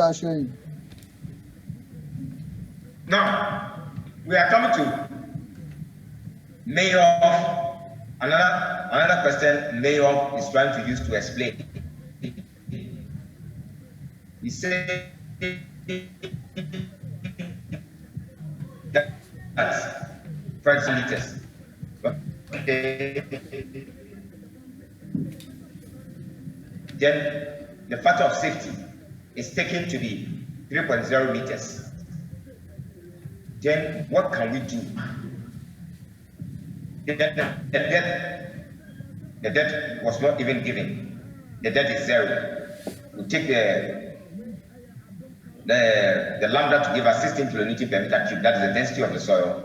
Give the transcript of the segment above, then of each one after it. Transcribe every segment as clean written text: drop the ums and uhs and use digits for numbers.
are showing. Now, we are coming to Mayoff. Another question Mayoff is trying to use to explain. He said that meters. Okay. Then the factor of safety is taken to be 3.0 meters. Then what can we do? The debt was not even given. The debt is 0. We take the lambda to give us 16 kilonewton per meter cube, that is the density of the soil,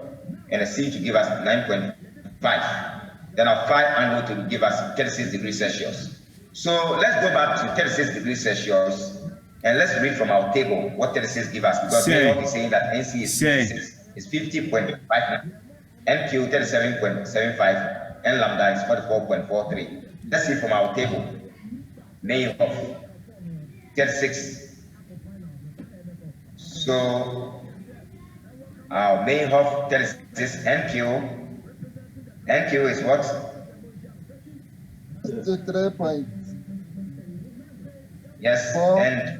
and the C to give us 9.5. Then our phi angle to give us 36 degrees Celsius. So let's go back to 36 degrees Celsius and let's read from our table what 36 give us, because Mayoff is saying that NC is 56, is 50.59, NQ 37.75, and lambda is 44.43. Let's see from our table. Mayoff 36. So our Mayoff 36 NQ is what? 53 point. Yes, and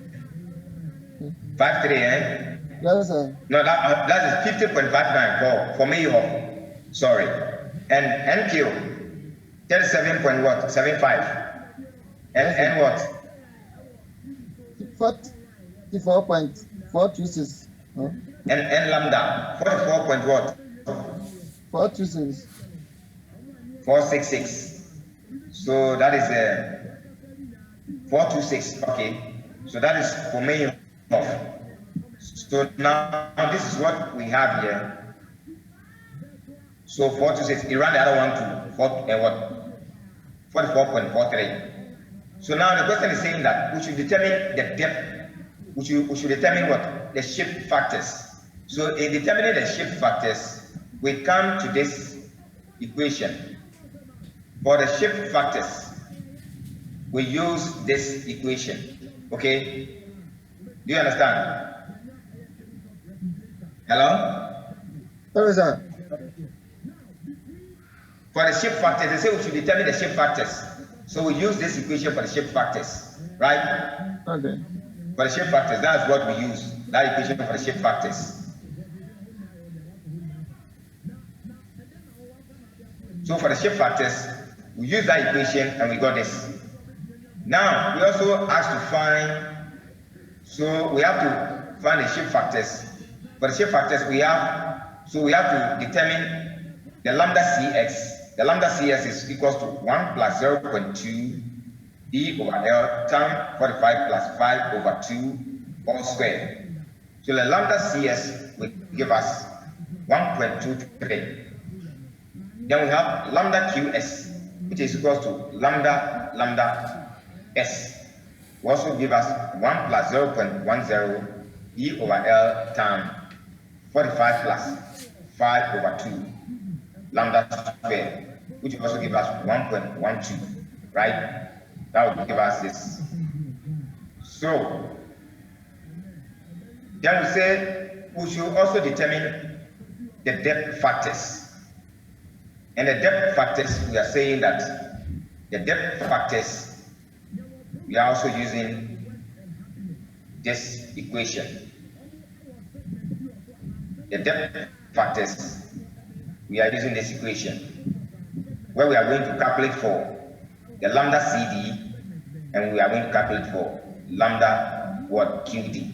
53, eh? Yes, sir. No, that is 50.59 for Mayoff. Sorry. And NQ 37.75. And what? 44.426. Huh? And lambda 426. 466. So that is 426. Okay. So that is for Mayoff. So now this is what we have here. So 426. You run the other one to 44.43. So now the question is saying that we should determine the depth. We should determine what? The shape factors. So in determining the shape factors, we come to this equation. For the shape factors, we use this equation. Okay? Do you understand? Hello? Yes, sir. For the shape factors, they say we should determine the shape factors. So we use this equation for the shape factors, right? Okay. For the shape factors, that's what we use. That equation for the shape factors. So for the shape factors, we use that equation and we got this. Now, we also asked to find, so we have to find the shape factors. For the shape factors, we have to determine the lambda Cx. The lambda Cs is equals to 1 plus 0.2 d over L times 45 plus 5 over 2 all squared. So the lambda Cs will give us 1.23. Then we have lambda Qs, which is equals to lambda S. Will also give us 1 plus 0.10 d over L times 45 plus 5 over 2 lambda squared, which will also give us 1.12, right? That will give us this. So then we say we should also determine the depth factors. And the depth factors, we are saying that the depth factors, we are also using this equation. The depth factors, we are using this equation, where we are going to calculate for the lambda CD, and we are going to calculate for lambda what QD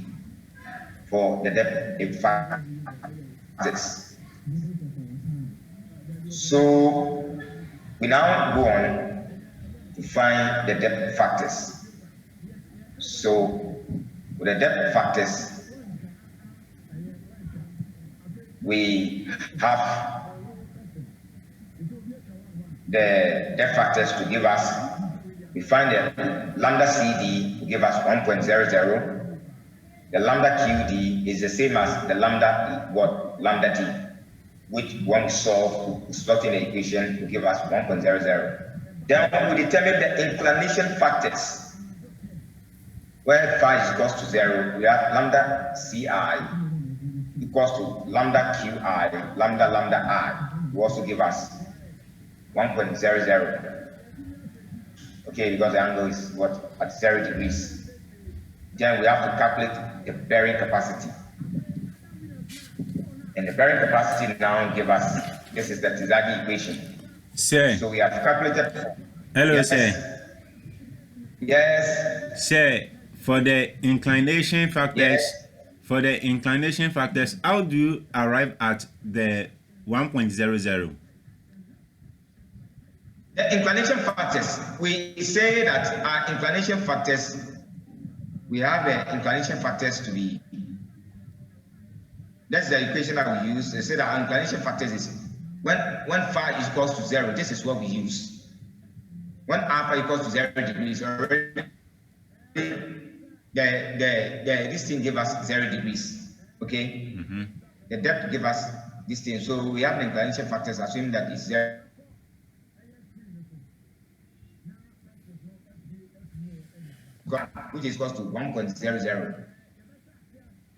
for the depth factors. So we now go on to find the depth factors. So with the depth factors, we have the depth factors to give us, we find the lambda CD to give us 1.00. The lambda QD is the same as the lambda D, which when we solve, we slot in the equation to give us 1.00. Then we determine the inclination factors. where phi is equals to 0, we have lambda ci equals to lambda qi, lambda I, will also give us 1.00. Okay, because the angle is what? At 0 degrees. Then we have to calculate the bearing capacity. And the bearing capacity now give us, this is the Tizagi equation. Sir. So we have calculated. Hello, yes. sir. Yes. Sir, for the inclination factors, yes. How do you arrive at the 1.00? The inclination factors, we say that our inclination factors, we have the inclination factors to be, that's the equation that we use. They say that our inclination factors is when phi is equals to 0, this is what we use. When alpha equals to 0 degrees, already this thing give us 0 degrees. Okay? Mm-hmm. The depth give us this thing. So we have the inclination factors assuming that it's 0. Which is equals to 1.00.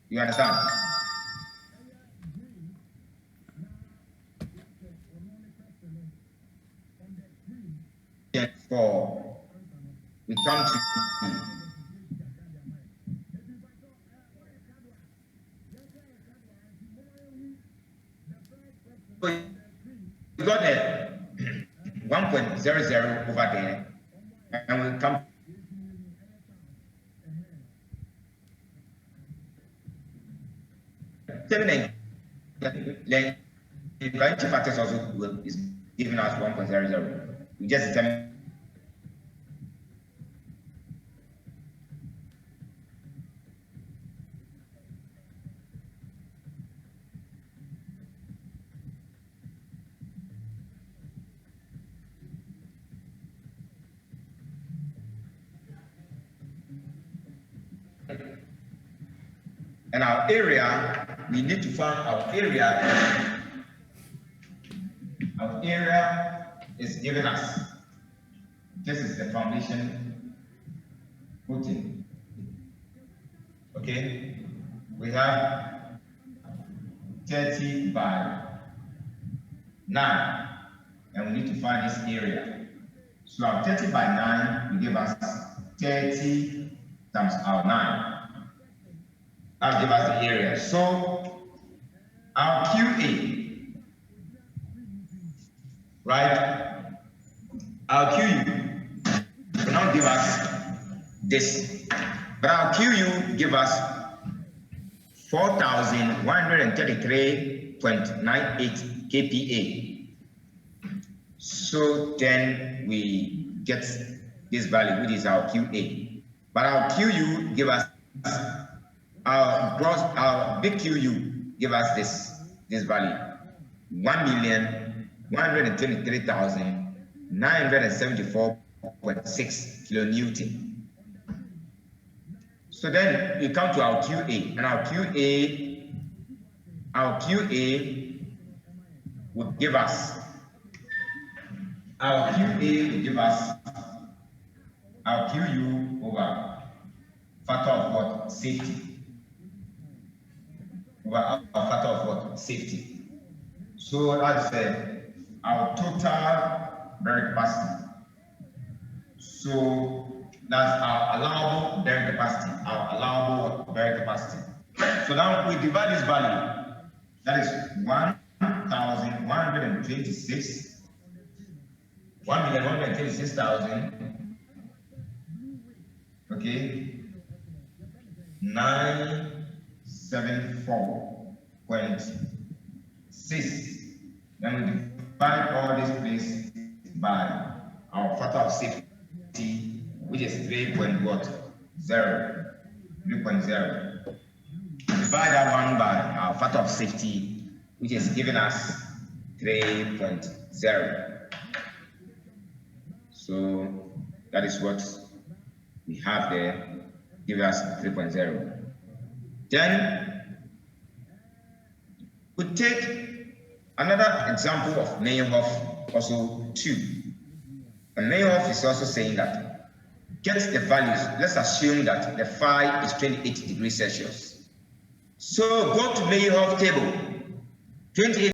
You understand? Therefore, we come to we got a 1.00 over there, and we come the inclination factors also is giving us 1.00. We just determine and our area, we need to find our area. Our area is given us. This is the foundation footing. Okay, we have 30 by 9, and we need to find this area. So our 30 by 9 will give us 30 times our 9. That'll give us the area. So our QA, right? Our QU will now give us this. But our QU give us 4,133.98 kPa. So then we get this value, which is our QA. But our QU give us our big QU give us this value, 1,123,974.6 kilonewton. So then we come to our QA, and our QA would give us our QU over factor of what? Safety. Over our factor of what? Safety. So that's our total bearing capacity. So that's our allowable bearing capacity. So now we divide this value. That is 1,126. 1,126,000. Okay. 974.6. Then we divide all this place by our factor of safety, which is 3.0. 3.0. Divide that one by our factor of safety, which is giving us 3.0. So that is what we have there, give us 3.0. Then we take another example of Meyerhof also 2. And Meyerhof is also saying that get the values. Let's assume that the phi is 28 degrees Celsius. So go to Meyerhof table. 28